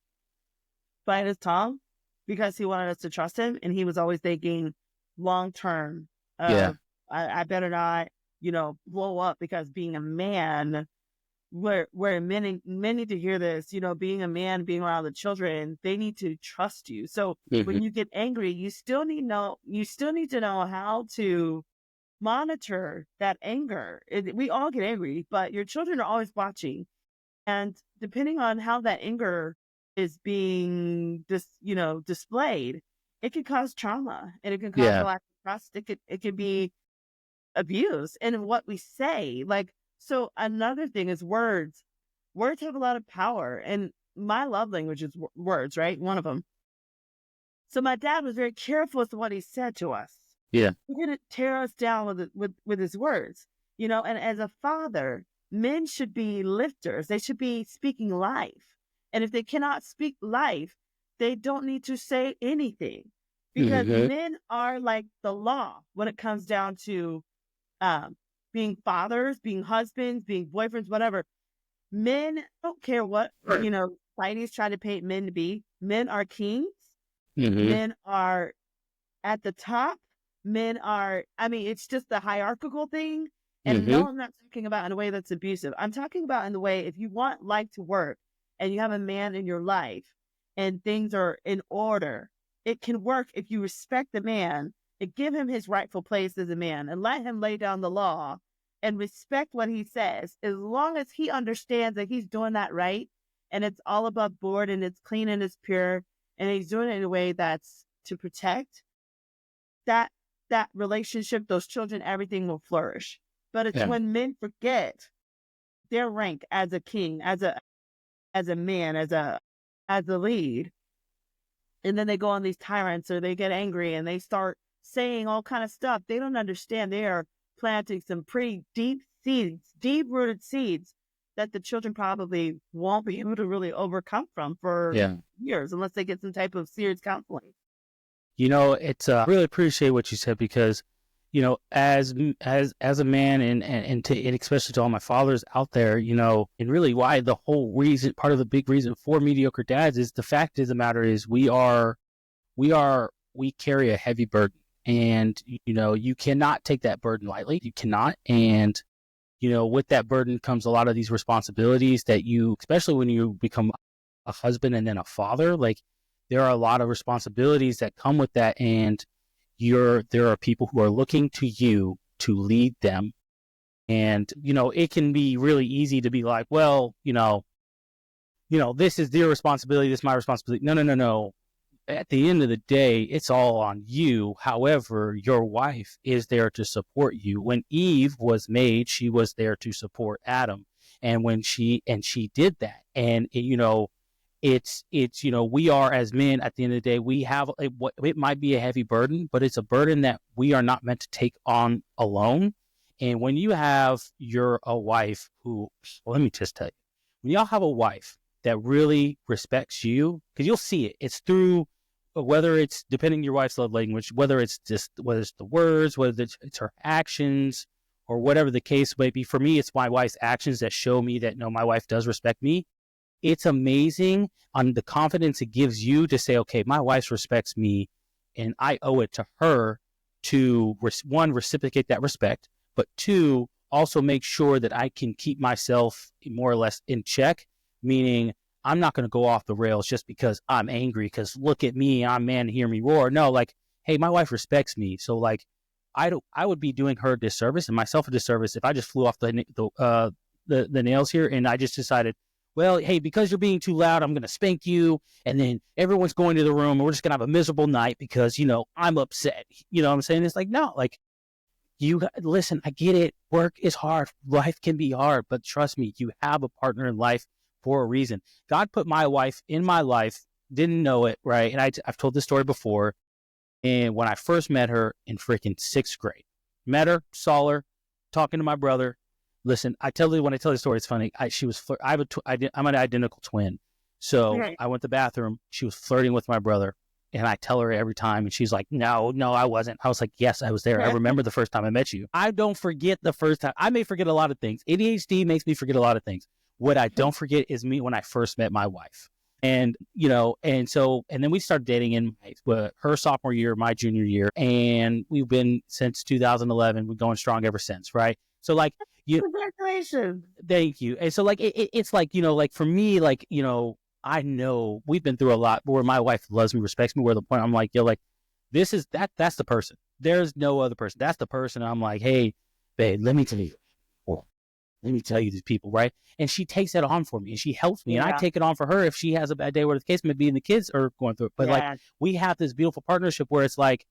bite his tongue, because he wanted us to trust him, and he was always thinking long term. Yeah. I better not, blow up, because being a man, where men need to hear this, being a man, being around the children, they need to trust you. So Mm-hmm. when you get angry, you still need to know how to monitor that anger. We all get angry, but your children are always watching. And depending on how that anger is being displayed, it can cause trauma, and it can cause a Yeah. lack of trust. It could be abuse in what we say. Like, so another thing is words. Words have a lot of power, and my love language is words, right? One of them. So my dad was very careful as to what he said to us. Yeah. He didn't tear us down with his words. And as a father, men should be lifters. They should be speaking life. And if they cannot speak life, they don't need to say anything, because Mm-hmm. men are like the law when it comes down to um, being fathers, being husbands, being boyfriends, whatever. Men don't care what, society's trying to paint men to be. Men are kings. Mm-hmm. Men are at the top. Men are, I mean, it's just the hierarchical thing. And Mm-hmm. no, I'm not talking about in a way that's abusive. I'm talking about in the way, if you want life to work and you have a man in your life and things are in order, it can work if you respect the man and give him his rightful place as a man and let him lay down the law and respect what he says, as long as he understands that he's doing that right and it's all above board and it's clean and it's pure and he's doing it in a way that's to protect that relationship, those children, everything will flourish. But it's Yeah. when men forget their rank as a king, as a man, as a lead, and then they go on these tyrants, or they get angry and they start saying all kind of stuff. They don't understand they are planting some pretty deep seeds, deep rooted seeds, that the children probably won't be able to really overcome from for Yeah. years, unless they get some type of serious counseling. It's really appreciate what you said, because as a man, and especially to all my fathers out there, and really why the whole reason, part of the big reason for Mediocre Dads is the fact of the matter is we carry a heavy burden, and you cannot take that burden lightly. You cannot. And with that burden comes a lot of these responsibilities that especially when you become a husband and then a father, like there are a lot of responsibilities that come with that. And there are people who are looking to you to lead them. And, it can be really easy to be like, well, this is their responsibility. This is my responsibility. No, no, no, no. At the end of the day, it's all on you. However, your wife is there to support you. When Eve was made, she was there to support Adam. And she did that. And, it's we are, as men, at the end of the day, we have it might be a heavy burden, but it's a burden that we are not meant to take on alone. And when you have a wife who, well, let me just tell you, when y'all have a wife that really respects you, because you'll see it, it's through, whether it's, depending on your wife's love language, whether it's the words, whether it's her actions, or whatever the case may be. For me, it's my wife's actions that show me that, no, my wife does respect me. It's amazing on the confidence it gives you to say, okay, my wife respects me, and I owe it to her to, one, reciprocate that respect, but two, also make sure that I can keep myself more or less in check, meaning I'm not going to go off the rails just because I'm angry, because look at me, I'm man, hear me roar. No, like, hey, my wife respects me. So like, I would be doing her a disservice and myself a disservice if I just flew off the nails here and I just decided, well, hey, because you're being too loud, I'm going to spank you. And then everyone's going to the room and we're just going to have a miserable night because, I'm upset. You know what I'm saying? It's like, no, like, listen, I get it. Work is hard. Life can be hard, but trust me, you have a partner in life for a reason. God put my wife in my life, didn't know it, right? And I've told this story before. And when I first met her in freaking 6th grade, met her, saw her, talking to my brother. Listen, when I tell the story, it's funny. I'm an identical twin. So Okay. I went to the bathroom. She was flirting with my brother. And I tell her every time, and she's like, no, I wasn't. I was like, yes, I was there. I remember the first time I met you. I don't forget the first time. I may forget a lot of things. ADHD makes me forget a lot of things. What I don't forget is me when I first met my wife. And, and then we started dating in her sophomore year, my junior year. And we've been since 2011. We're going strong ever since, right? So like, Congratulations. thank you. And so like, it's like, like for me, like, I know we've been through a lot where my wife loves me, respects me, where the point I'm like, yo, like, that's the person. There's no other person. That's the person. I'm like, hey, babe, let me tell you these people, right? And she takes that on for me and she helps me. And I Yeah. take it on for her if she has a bad day, where the case may be, and the kids are going through it. But like, we have this beautiful partnership where it's like,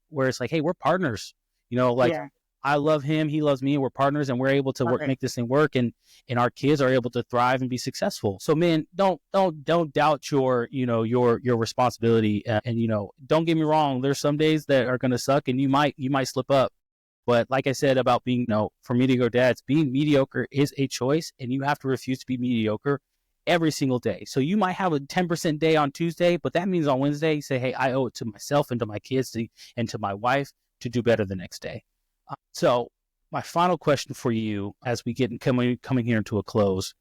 hey, we're partners, like, Yeah. I love him, he loves me, and we're partners, and we're able to make this thing work, and our kids are able to thrive and be successful. So, man, don't doubt your responsibility, and don't get me wrong. There's some days that are going to suck, and you might slip up. But like I said about being, for Mediocre Dads, being mediocre is a choice, and you have to refuse to be mediocre every single day. So you might have a 10% day on Tuesday, but that means on Wednesday, you say, hey, I owe it to myself and to my kids and to my wife to do better the next day. So my final question for you, as we get coming here into a close,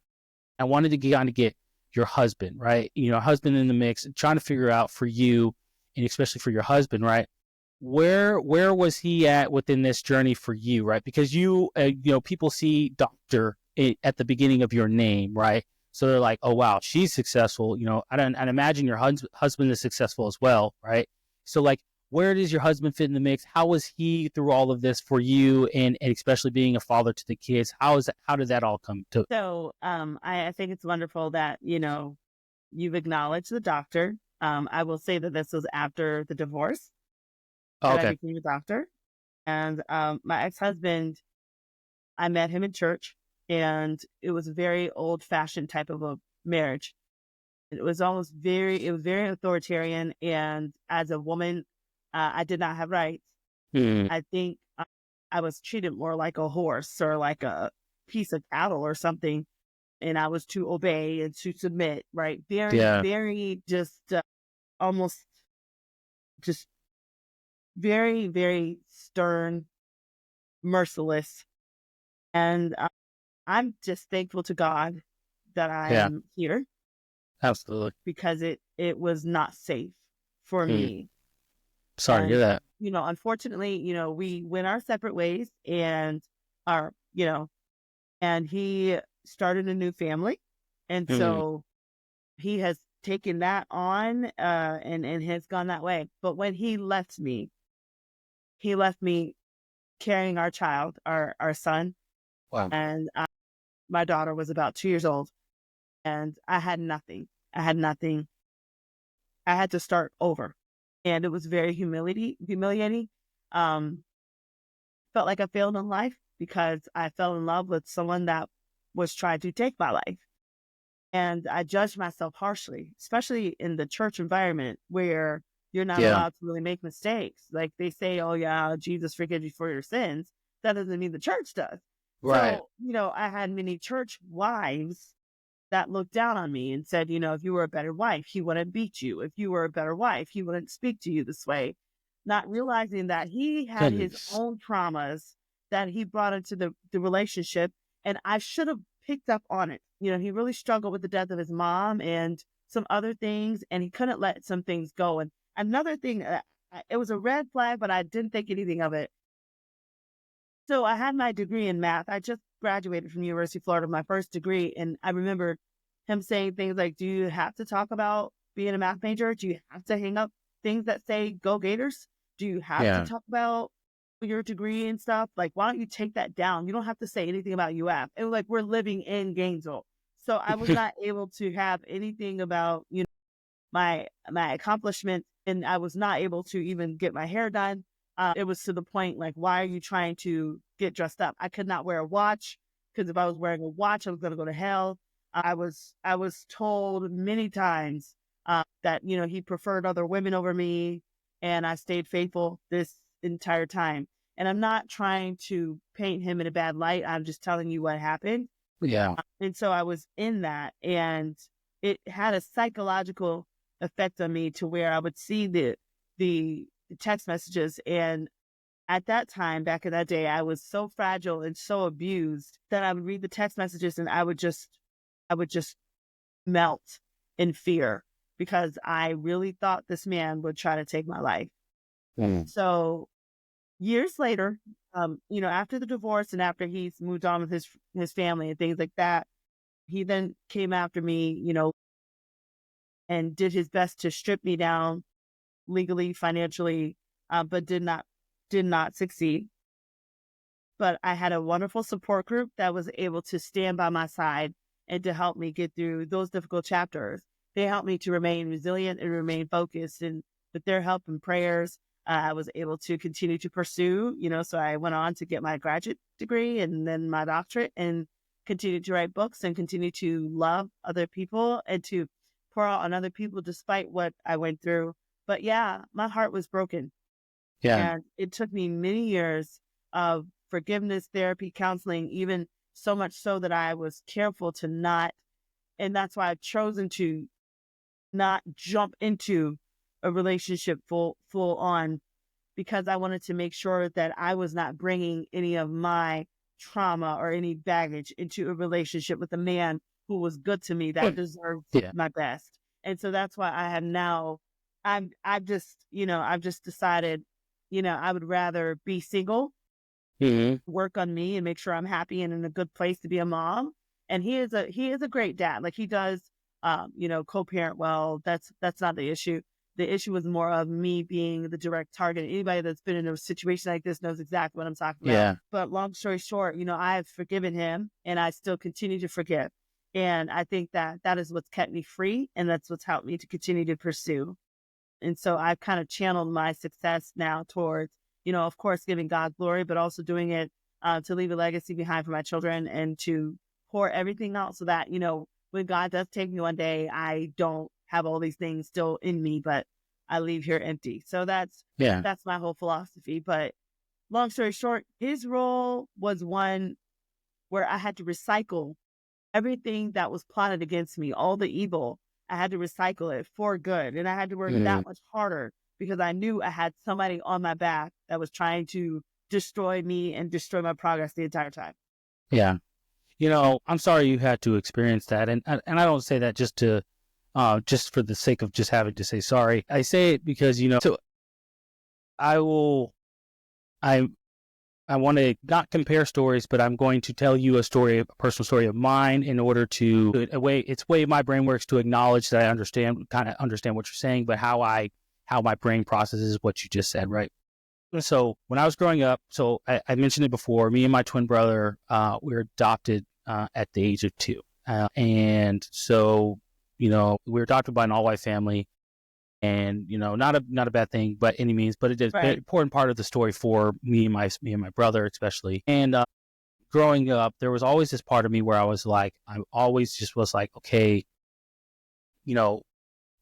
I wanted to get your husband, right? Husband in the mix, trying to figure out for you, and especially for your husband, right? Where was he at within this journey for you, right? Because people see doctor at the beginning of your name, right? So they're like, oh wow, she's successful. I'd imagine your husband is successful as well, right? So like, where does your husband fit in the mix? How was he through all of this for you, and especially being a father to the kids? How did that all come to? So, I think it's wonderful that, you've acknowledged the doctor. I will say that this was after the divorce Oh, that I okay. became a doctor. And, my ex-husband, I met him in church, and it was a very old fashioned type of a marriage. It was very authoritarian. And as a woman, I did not have rights. Hmm. I think I was treated more like a horse or like a piece of cattle or something. And I was to obey and to submit, right? Very, Yeah. very just almost just very, very stern. merciless. And I'm just thankful to God that I Yeah. am here Absolutely. because it was not safe for Mm. me. Sorry to hear And, that. unfortunately, we went our separate ways and our, and he started a new family. And Mm. so he has taken that on, and has gone that way. But when he left me carrying our child, our son, Wow. and my daughter was about 2 years old, and I had nothing. I had nothing. I had to start over, and it was very humiliating. Um, Felt like I failed in life because I fell in love with someone that was trying to take my life. And I judged myself harshly, especially in the church environment where you're not Yeah. allowed to really make mistakes. Like they say, oh, yeah, Jesus forgives you for your sins. That doesn't mean the church does. Right. So, I had many church wives that looked down on me and said, if you were a better wife, he wouldn't beat you. If you were a better wife, he wouldn't speak to you this way. Not realizing that he had his Goodness. own traumas that he brought into the relationship. And I should have picked up on it. He really struggled with the death of his mom and some other things, and he couldn't let some things go. And another thing, it was a red flag, but I didn't think anything of it. So I had my degree in math. I just graduated from University of Florida, my first degree. And I remember him saying things like, do you have to talk about being a math major? Do you have to hang up things that say go Gators? Do you have to Yeah. talk about your degree and stuff? Like, why don't you take that down? You don't have to say anything about UF. It was like, we're living in Gainesville. So I was not able to have anything about, my accomplishments, and I was not able to even get my hair done. It was to the point like, why are you trying to get dressed up? I could not wear a watch because if I was wearing a watch, I was going to go to hell. I was told many times that he preferred other women over me, and I stayed faithful this entire time. And I'm not trying to paint him in a bad light. I'm just telling you what happened. Yeah. And so I was in that, and it had a psychological effect on me to where I would see the text messages. And at that time, back in that day, I was so fragile and so abused that I would read the text messages and I would just melt in fear because I really thought this man would try to take my life. Mm. So years later, after the divorce and after he's moved on with his family and things like that, he then came after me, and did his best to strip me down legally, financially, but did not succeed. But I had a wonderful support group that was able to stand by my side and to help me get through those difficult chapters. They helped me to remain resilient and remain focused. And with their help and prayers, I was able to continue to pursue, so I went on to get my graduate degree and then my doctorate and continue to write books and continue to love other people and to pour out on other people despite what I went through. But yeah, my heart was broken. Yeah. And it took me many years of forgiveness, therapy, counseling, even so much so that I was careful to not, and that's why I've chosen to not jump into a relationship full on, because I wanted to make sure that I was not bringing any of my trauma or any baggage into a relationship with a man who was good to me that Well, deserved yeah. my best. And so that's why I have now, I've just decided, I would rather be single, Hmm. work on me and make sure I'm happy and in a good place to be a mom. And he is a great dad. Like he does, co-parent well. That's not the issue. The issue was more of me being the direct target. Anybody that's been in a situation like this knows exactly what I'm talking about. Yeah. But long story short, I have forgiven him and I still continue to forgive. And I think that that is what's kept me free. And that's what's helped me to continue to pursue. And so I've kind of channeled my success now towards, of course, giving God glory, but also doing it to leave a legacy behind for my children and to pour everything out so that, when God does take me one day, I don't have all these things still in me, but I leave here empty. So that's Yeah. that's my whole philosophy. But long story short, his role was one where I had to recycle everything that was plotted against me, all the evil. I had to recycle it for good. And I had to work Hmm. that much harder because I knew I had somebody on my back that was trying to destroy me and destroy my progress the entire time. Yeah. I'm sorry you had to experience that. And I don't say that just just for the sake of just having to say sorry. I say it because, so I will, I want to not compare stories, but I'm going to tell you a personal story of mine in order to, it's way my brain works to acknowledge that I kind of understand what you're saying, but how my brain processes what you just said, right? So when I was growing up, so I mentioned it before, me and my twin brother, we were adopted at the age of 2. And so, we were adopted by an all-white family, and, not a bad thing by any means, but it is an important part of the story for me and my brother, especially. And growing up, there was always this part of me where I always just was like, okay,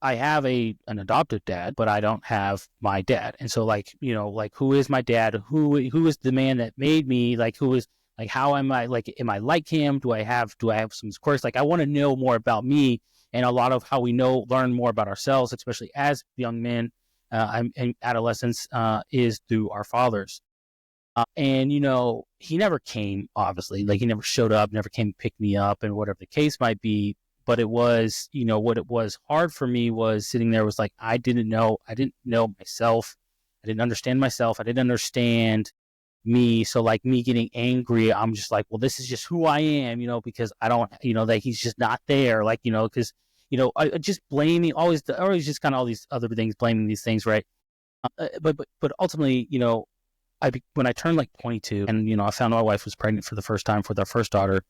I have an adoptive dad, but I don't have my dad. And so who is my dad? Who is the man that made me? How am I like him? Do I have some quirks? I want to know more about me, and a lot of how we learn more about ourselves, especially as young men and adolescents, is through our fathers. And he never came, obviously, he never showed up, never came to pick me up, and whatever the case might be. But it was, what it was hard for me was sitting there was I didn't know myself. I didn't understand myself. I didn't understand me. So me getting angry, I'm just well, this is just who I am, because I don't, that he's just not there. Because, I just blaming always just kind of all these other things, blaming these things. Right. But ultimately, when I turned 22 and, I found my wife was pregnant for the first time with our first daughter.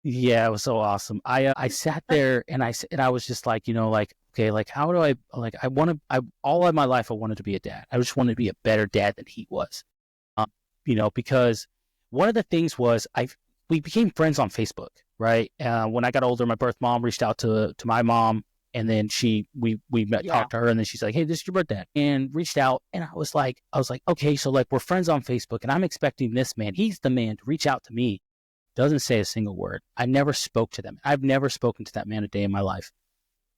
Yeah, it was so awesome. I sat there and I was just okay, how do all of my life I wanted to be a dad. I just wanted to be a better dad than he was. Because one of the things was we became friends on Facebook, right? When I got older, my birth mom reached out to my mom, and then we talked to her, and then she's like, "Hey, this is your birth dad," and reached out, and I was like, okay, so we're friends on Facebook, and I'm expecting this man, he's the man, to reach out to me. Doesn't say a single word. I never spoke to them. I've never spoken to that man a day in my life.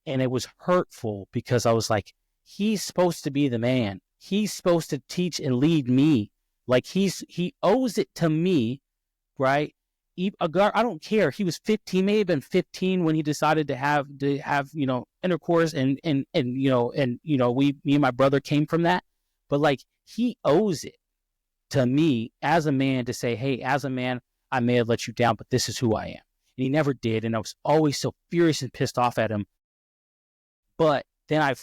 And it was hurtful because I was like, he's supposed to be the man. He's supposed to teach and lead me. He owes it to me, right? I don't care. He was 15, may have been 15 when he decided to have intercourse, and me and my brother came from that. But he owes it to me as a man to say, hey, as a man, I may have let you down, but this is who I am. And he never did. And I was always so furious and pissed off at him. But then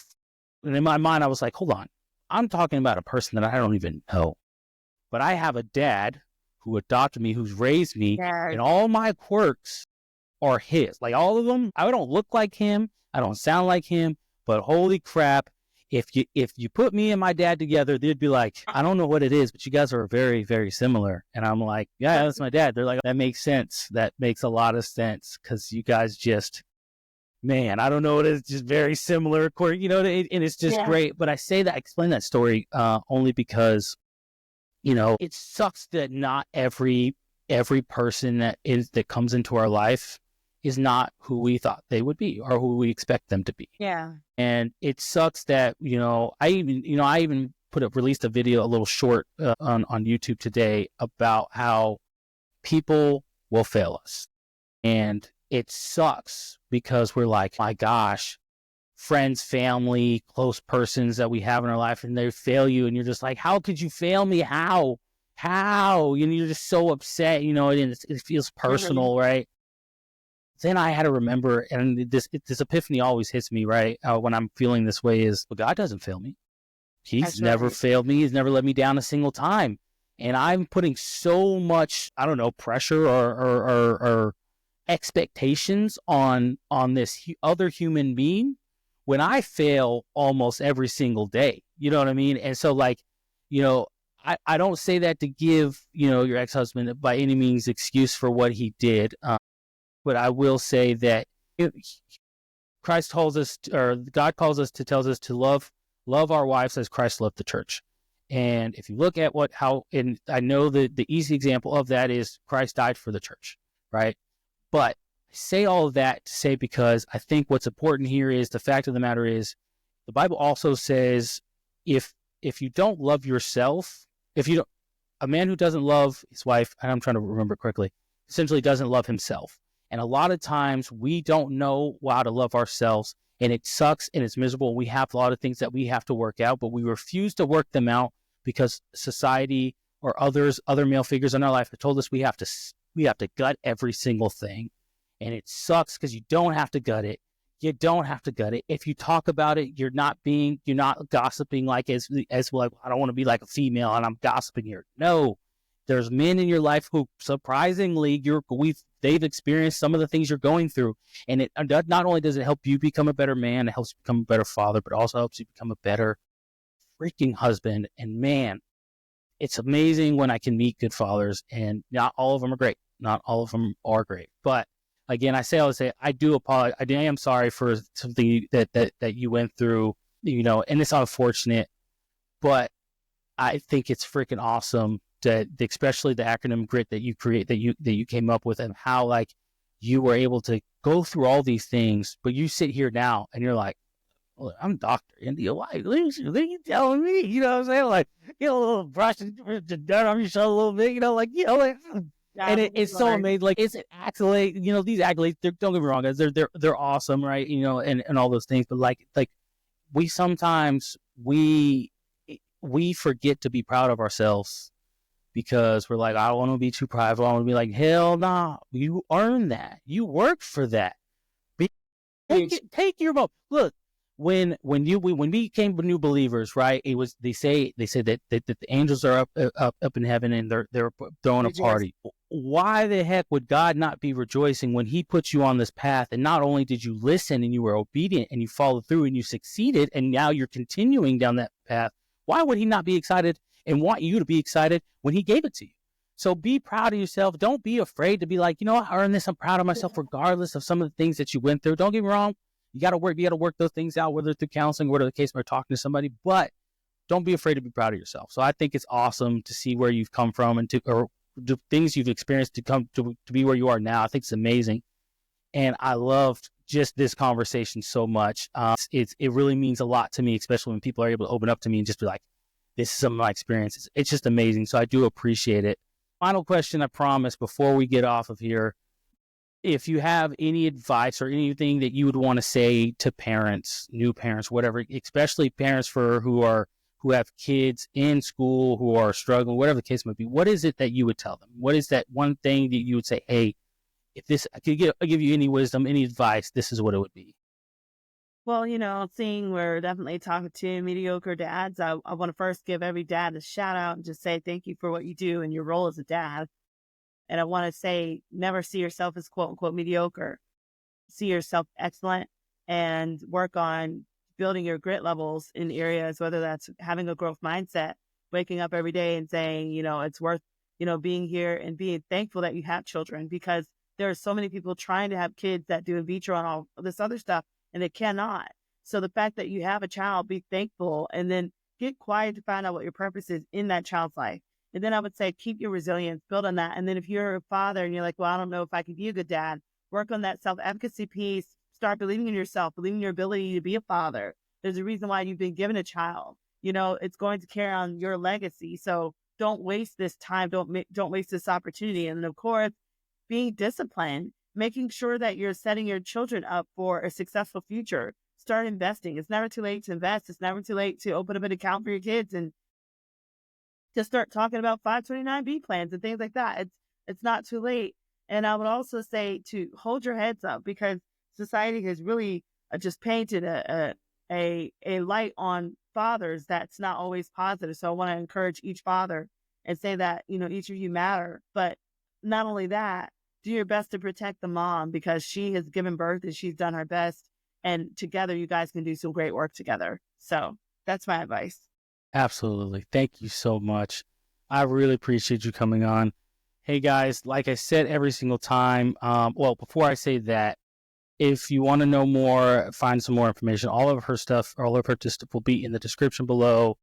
in my mind, I was like, hold on. I'm talking about a person that I don't even know. But I have a dad who adopted me, who's raised me, and all my quirks are his. All of them. I don't look like him. I don't sound like him. But holy crap, if you put me and my dad together, they'd be like, I don't know what it is, but you guys are very, very similar. And I'm like, yeah, that's my dad. They're like, that makes sense. That makes a lot of sense, because you guys just, man, I don't know what it is, just very similar, and it's just great. But I explain that story only because, it sucks that not every person that comes into our life is not who we thought they would be or who we expect them to be. Yeah. And it sucks that, I even released a video, a little short on YouTube today about how people will fail us. And it sucks because we're like, my gosh, friends, family, close persons that we have in our life, and they fail you. And you're just like, how could you fail me? How? You're just so upset, and it feels personal, right? Then I had to remember, and this epiphany always hits me, right? When I'm feeling this way is, well, God doesn't fail me. He's never failed me. He's never let me down a single time. And I'm putting so much, I don't know, pressure or expectations on this other human being when I fail almost every single day. You know what I mean? And so I don't say that to give, your ex-husband by any means excuse for what he did. But I will say that Christ tells us, or God tells us to love our wives as Christ loved the church. And if you look at and I know the easy example of that is Christ died for the church, right? But I say all of that to say, because I think what's important here is the fact of the matter is the Bible also says if if you don't love yourself, a man who doesn't love his wife, and I'm trying to remember correctly, essentially doesn't love himself. And a lot of times we don't know how to love ourselves, and it sucks and it's miserable. We have a lot of things that we have to work out, but we refuse to work them out because society or other male figures in our life have told us we have to gut every single thing. And it sucks because you don't have to gut it. You don't have to gut it. If you talk about it, you're not gossiping like as like, I don't want to be like a female and I'm gossiping here. No, there's men in your life who surprisingly they've experienced some of the things you're going through. And it not only does it help you become a better man, it helps you become a better father, but also helps you become a better freaking husband. And man, it's amazing when I can meet good fathers, and not all of them are great. Not all of them are great. But again, I do apologize. I am sorry for something that you went through, and it's unfortunate, but I think it's freaking awesome that, especially the acronym GRIT that you came up with, and how like you were able to go through all these things, but you sit here now and you're like, well, I'm Dr. India White. What are you telling me? You know what I'm saying? Like, a little brush the dirt on your shoulder a little bit, like, and it's so amazing. Like, it's an accolade, these accolades, don't get me wrong, guys, they're awesome, right? And all those things, but like we sometimes, we forget to be proud of ourselves because we're like, I don't want to be too prideful. I want to be like, hell nah, you earned that. You worked for that. Take your vote. Look, when we became new believers, right? It was they said that the angels are up in heaven and they're throwing a party. Why the heck would God not be rejoicing when He puts you on this path? And not only did you listen and you were obedient and you followed through and you succeeded, and now you're continuing down that path. Why would He not be excited and want you to be excited when He gave it to you? So be proud of yourself. Don't be afraid to be like, I earned this. I'm proud of myself, regardless of some of the things that you went through. Don't get me wrong. You got to work those things out, whether through counseling, whatever the case, or talking to somebody, but don't be afraid to be proud of yourself. So I think it's awesome to see where you've come from or the things you've experienced to come to be where you are now. I think it's amazing. And I loved just this conversation so much. It really means a lot to me, especially when people are able to open up to me and just be like, this is some of my experiences. It's just amazing. So I do appreciate it. Final question, I promise, before we get off of here. If you have any advice or anything that you would want to say to parents, new parents, whatever, especially parents who have kids in school who are struggling, whatever the case might be, what is it that you would tell them? What is that one thing that you would say, hey, if this, I could give you any wisdom, any advice, this is what it would be? Well, seeing we're definitely talking to mediocre dads, I want to first give every dad a shout out and just say thank you for what you do and your role as a dad. And I want to say, never see yourself as quote unquote mediocre. See yourself excellent and work on building your grit levels in areas, whether that's having a growth mindset, waking up every day and saying, it's worth, being here and being thankful that you have children, because there are so many people trying to have kids that do in vitro and all this other stuff, and they cannot. So the fact that you have a child, be thankful, and then get quiet to find out what your purpose is in that child's life. And then I would say, keep your resilience, build on that. And then if you're a father and you're like, well, I don't know if I can be a good dad, work on that self-advocacy piece, start believing in yourself, believing in your ability to be a father. There's a reason why you've been given a child. It's going to carry on your legacy. So don't waste this time. Don't waste this opportunity. And of course, being disciplined, making sure that you're setting your children up for a successful future. Start investing. It's never too late to invest. It's never too late to open up an account for your kids and to start talking about 529B plans and things like that. It's not too late. And I would also say to hold your heads up, because society has really just painted a light on fathers that's not always positive. So I want to encourage each father and say that, each of you matter. But not only that, do your best to protect the mom, because she has given birth and she's done her best. And together you guys can do some great work together. So that's my advice. Absolutely. Thank you so much. I really appreciate you coming on. Hey guys, like I said every single time, before I say that, if you want to know more, find some more information, all of her stuff will be in the description below.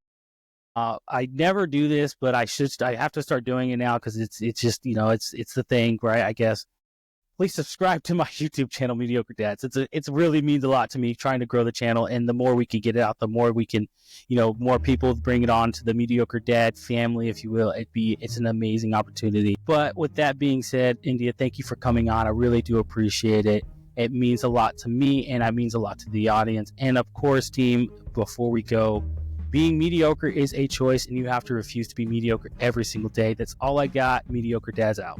I never do this, but I have to start doing it now because it's just, it's the thing, right? I guess. please subscribe to my YouTube channel, Mediocre Dads. It's really means a lot to me trying to grow the channel, and the more we can get it out, the more we can, more people bring it on to the Mediocre Dad family, if you will. It's an amazing opportunity. But with that being said, India, thank you for coming on. I really do appreciate it. It means a lot to me, and it means a lot to the audience. And of course, team, before we go, being mediocre is a choice, and you have to refuse to be mediocre every single day. That's all I got. Mediocre Dads out.